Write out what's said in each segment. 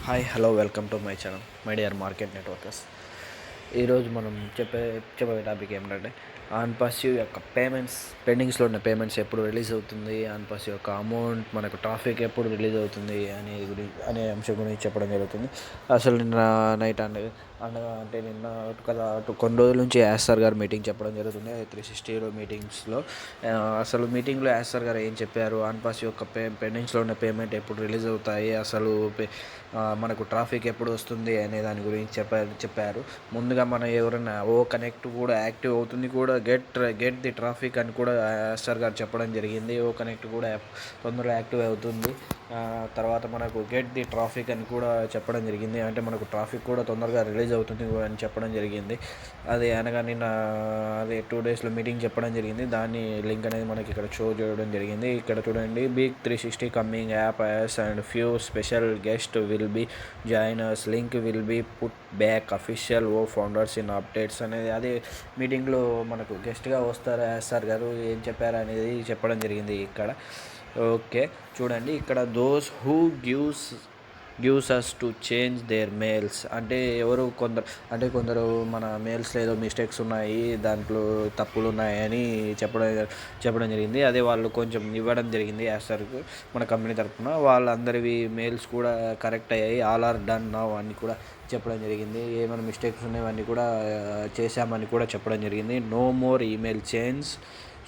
Hi hello welcome to my channel my dear market networkers. ఈరోజు మనం చెప్పే topic ఏమిటంటే ఆన్పాసివ్ యొక్క పేమెంట్స్, పెండింగ్స్లో ఉన్న పేమెంట్స్ ఎప్పుడు రిలీజ్ అవుతుంది, ఆన్పాసివ్ యొక్క అమౌంట్ మనకు ట్రాఫిక్ ఎప్పుడు రిలీజ్ అవుతుంది అనే అంశం గురించి చెప్పడం జరుగుతుంది. అసలు నిన్న నైట్ అంటే నిన్న కొన్ని రోజుల నుంచి యాస్ఆర్ గారు మీటింగ్ చెప్పడం జరుగుతుంది 360 మీటింగ్స్లో. అసలు మీటింగ్లో యాస్ఆర్ గారు ఏం చెప్పారు, ఆన్పాసివ్ యొక్క పెండింగ్స్లో ఉన్న పేమెంట్ ఎప్పుడు రిలీజ్ అవుతాయి, అసలు మనకు ట్రాఫిక్ ఎప్పుడు వస్తుంది అనే దాని గురించి చెప్పారు. ముందుగా మనం ఎవరైనా కనెక్ట్ కూడా యాక్టివ్ అవుతుంది కూడా గెట్ ది ట్రాఫిక్ అని కూడా ఎస్ఆర్ గారు చెప్పడం జరిగింది. కనెక్ట్ కూడా తొందరగా యాక్టివ్ అవుతుంది. తర్వాత మనకు గెట్ ది ట్రాఫిక్ అని కూడా చెప్పడం జరిగింది. అంటే మనకు ట్రాఫిక్ కూడా తొందరగా రిలీజ్ అవుతుంది అని చెప్పడం జరిగింది. అది అనగా నిన్న 2 డేస్లో మీటింగ్ చెప్పడం జరిగింది. దాని లింక్ అనేది మనకి ఇక్కడ షో చేయడం జరిగింది. ఇక్కడ చూడండి, big 360 coming app and few special guest will be joiners, link will be put back official founders in updates అనేది అదే మీటింగ్లో మనకు గెస్ట్గా వస్తారు ఎస్ఆర్ గారు. ఏం చెప్పారు అనేది చెప్పడం జరిగింది ఇక్కడ. ఓకే, చూడండి ఇక్కడ those who gives us to change their mails అంటే కొందరు మన మెయిల్స్లో ఏదో మిస్టేక్స్ ఉన్నాయి, దాంట్లో తప్పులు ఉన్నాయని చెప్పడం జరిగింది. అదే వాళ్ళు కొంచెం ఇవ్వడం జరిగింది యాస్ఆర్కు మన కంపెనీ తరఫున. వాళ్ళందరివి మెయిల్స్ కూడా కరెక్ట్ అయ్యాయి, ఆల్ ఆర్ డన్ నౌ అని కూడా చెప్పడం జరిగింది. ఏమైనా మిస్టేక్స్ ఉన్నాయని కూడా చేశామని కూడా చెప్పడం జరిగింది. No more email change,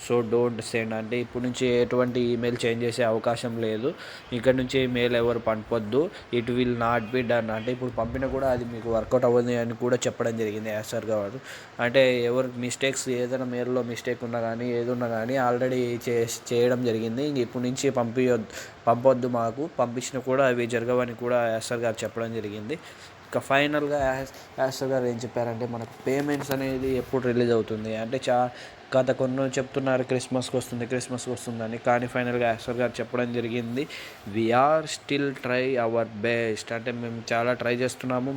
so don't send అంటే ఇప్పుడు నుంచి ఎటువంటి ఈమెయిల్ చేంజ్ చేసే అవకాశం లేదు. ఇక్కడ నుంచి మెయిల్ ఎవరు పంపొద్దు, it will not be done అంటే ఇప్పుడు పంపినా కూడా అది మీకు వర్కౌట్ అవ్వదు అని కూడా చెప్పడం జరిగింది యాస్ఆర్ గారు. అంటే ఎవరు మిస్టేక్స్ ఏదైనా మెయిల్లో మిస్టేక్ ఉన్నా కానీ ఏది ఉన్నా కానీ ఆల్రెడీ చేయడం జరిగింది. ఇంక ఇప్పుడు నుంచి పంపొద్దు, మాకు పంపించినా కూడా అవి జరగవని కూడా యాస్ఆర్ గారు చెప్పడం జరిగింది. ఇక ఫైనల్గా యాస్ఆర్ గారు ఏం చెప్పారంటే మనకు పేమెంట్స్ అనేది ఎప్పుడు రిలీజ్ అవుతుంది అంటే గత కొన్ని చెప్తున్నారు క్రిస్మస్కి వస్తుందని, కానీ ఫైనల్గా యాస్ఆర్ గారు చెప్పడం జరిగింది we're still try our best అంటే మేము చాలా ట్రై చేస్తున్నాము,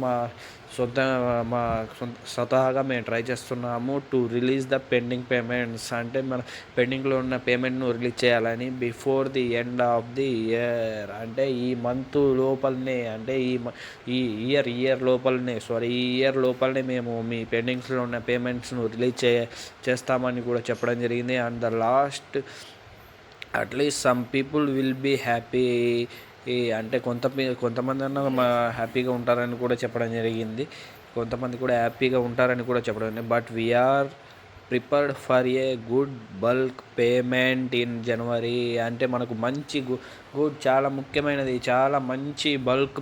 స్వతహాగా మేము ట్రై చేస్తున్నాము to release the pending payments అంటే మన పెండింగ్లో ఉన్న పేమెంట్ను రిలీజ్ చేయాలని before the end of the year అంటే ఈ మంత్ లోపలనే అంటే ఈ ఇయర్ లోపలనే మేము మీ పెండింగ్స్లో ఉన్న పేమెంట్స్ను రిలీజ్ చేస్తామని కూడా చెప్పడం జరిగింది. And the last at least some people will be happy అంటే కొంతమంది అన్న హ్యాపీగా ఉంటారని కూడా చెప్పడం జరిగింది. But we're prepared for a good bulk payment in January అంటే మనకు మంచి గుడ్ చాలా ముఖ్యమైనది, చాలా మంచి బల్క్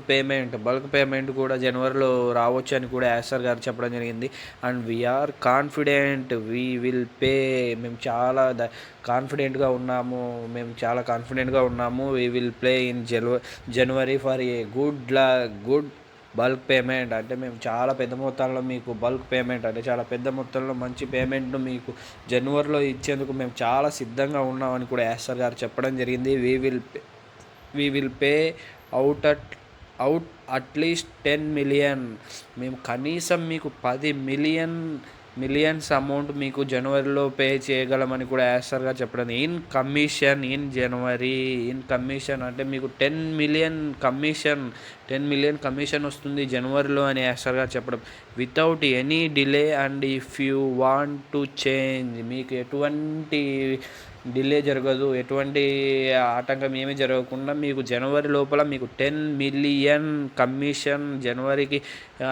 పేమెంట్ కూడా జనవరిలో రావచ్చు అని కూడా యాస్ఆర్ గారు చెప్పడం జరిగింది. And we're confident we will pay మేము చాలా కాన్ఫిడెంట్గా ఉన్నాము we will play in January for a good bulk payment అంటే మేము చాలా పెద్ద మొత్తంలో మీకు బల్క్ పేమెంట్ అంటే చాలా పెద్ద మొత్తంలో మంచి పేమెంట్ను మీకు జనవరిలో ఇచ్చేందుకు మేము చాలా సిద్ధంగా ఉన్నామని కూడా యాస్ఆర్ గారు చెప్పడం జరిగింది. We will pay out at least 10 million మేము కనీసం మీకు 10 మిలియన్స్ అమౌంట్ మీకు జనవరిలో పే చేయగలమని కూడా యాస్ఆర్ గారు చెప్పడం. ఇన్ కమిషన్ అంటే మీకు 10 మిలియన్ కమిషన్ వస్తుంది జనవరిలో అని యాస్ఆర్ గారు చెప్పడం. Without any delay and if you want to change మీకు ఎటువంటి డిలే జరగదు, ఎటువంటి ఆటంకం ఏమీ జరగకుండా మీకు జనవరి లోపల మీకు 10 మిలియన్ కమిషన్ జనవరికి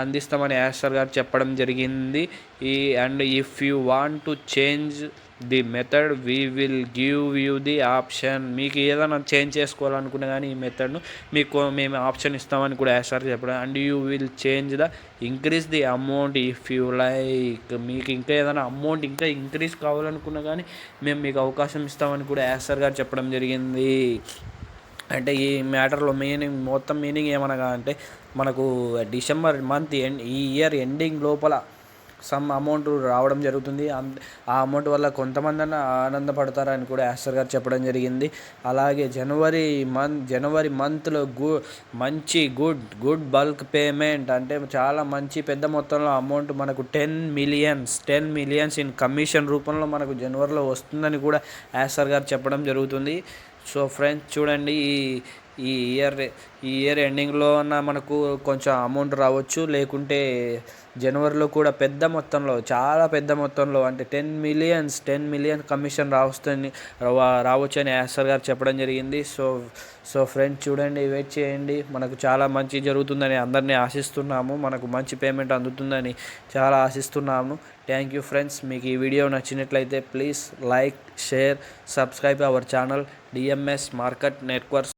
అందిస్తామని యాస్ఆర్ గారు చెప్పడం జరిగింది. And if you want to change the method we will give you the option మీకు ఏదైనా చేంజ్ చేసుకోవాలనుకున్నా కానీ ఈ మెథడ్ను మేము ఆప్షన్ ఇస్తామని కూడా యాస్ఆర్ చెప్పడం. And you will change increase the amount if you like మీకు ఇంకా ఏదైనా అమౌంట్ ఇంకా ఇంక్రీజ్ కావాలనుకున్నా కానీ మేము మీకు అవకాశం ఇస్తామని కూడా యాస్ఆర్ గారు చెప్పడం జరిగింది. అంటే ఈ మ్యాటర్లో మొత్తం మీనింగ్ ఏమనగా అంటే మనకు డిసెంబర్ మంత్ ఈ ఇయర్ ఎండింగ్ లోపల సమ్ అమౌంట్ రావడం జరుగుతుంది. ఆ అమౌంట్ వల్ల కొంతమంది ఆనందపడతారని కూడా యాస్ఆర్ గారు చెప్పడం జరిగింది. అలాగే జనవరి మంత్లో మంచి గుడ్ బల్క్ పేమెంట్ అంటే చాలా మంచి పెద్ద మొత్తంలో అమౌంట్ మనకు 10 మిలియన్స్ ఇన్ కమిషన్ రూపంలో మనకు జనవరిలో వస్తుందని కూడా యాస్ఆర్ గారు చెప్పడం జరుగుతుంది. సో ఫ్రెండ్స్ చూడండి, ఈ ఇయర్ ఈ ఇయర్ ఎండింగ్లో అన్న మనకు కొంచెం అమౌంట్ రావచ్చు, లేకుంటే జనవరిలో కూడా పెద్ద మొత్తంలో, చాలా పెద్ద మొత్తంలో, అంటే 10 మిలియన్ కమిషన్ రావచ్చని యాసర్ గారు చెప్పడం జరిగింది. సో ఫ్రెండ్స్, చూడండి, వెయిట్ చేయండి. మనకు చాలా మంచి జరుగుతుందని అందరినీ ఆశిస్తున్నాము. మనకు మంచి పేమెంట్ అందుతుందని చాలా ఆశిస్తున్నాము. Thank you friends. మీకు ఈ వీడియో నచ్చినట్లయితే please like, share, subscribe our channel DMs market networks.